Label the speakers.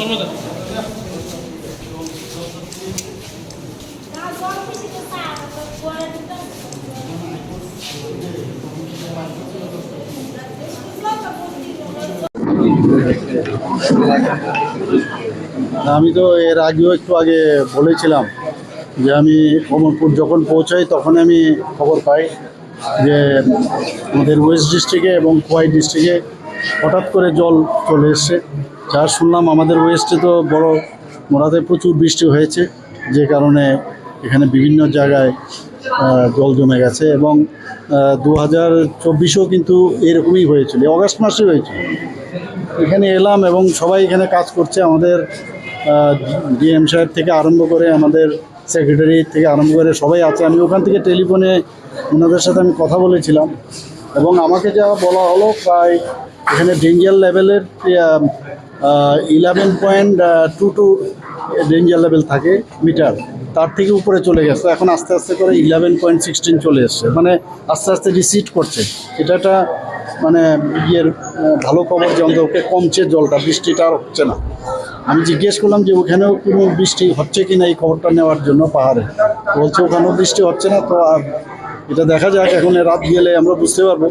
Speaker 1: আমি তো এর আগেও একটু আগে বলেছিলাম যে আমি কমলপুর যখন পৌঁছাই তখন আমি খবর পাই যে আমাদের ওয়েস্ট ডিস্ট্রিক্টে এবং খোয়াই ডিস্ট্রিক্টে হঠাৎ করে জল চলে এসছে। যা শুনলাম আমাদের ওয়েস্টে তো বড় মোরাতে প্রচুর বৃষ্টি হয়েছে, যে কারণে এখানে বিভিন্ন জায়গায় জল জমে গেছে। এবং 2024-এও কিন্তু এরকমই হয়েছিল, অগাস্ট মাসে হয়েছিল। এখানে এলাম এবং সবাই এখানে কাজ করছে, আমাদের ডিএম সাহেব থেকে আরম্ভ করে আমাদের সেক্রেটারি থেকে আরম্ভ করে সবাই আছে। আমি ওখান থেকে টেলিফোনে ওনাদের সাথে আমি কথা বলেছিলাম এবং আমাকে যা বলা হলো প্রায় এখানে ডেঞ্জার লেভেলের 11.22 ডেঞ্জার লেভেল থাকে মিটার, তার থেকে উপরে চলে গেছে। এখন আস্তে আস্তে করে 11.16 চলে এসছে, মানে আস্তে আস্তে রিসিড করছে। এটা একটা মানে ভালো খবর যে অন্তত কমছে জলটা, বৃষ্টিটা আর হচ্ছে না। আমি জিজ্ঞেস করলাম যে ওখানেও কোনো বৃষ্টি হচ্ছে কি না এই খবরটা নেওয়ার জন্য পাহাড়ে, বলছে ওখানেও বৃষ্টি হচ্ছে না। তো আর এটা দেখা যাক, এখন রাত গেলে আমরা বুঝতে পারবো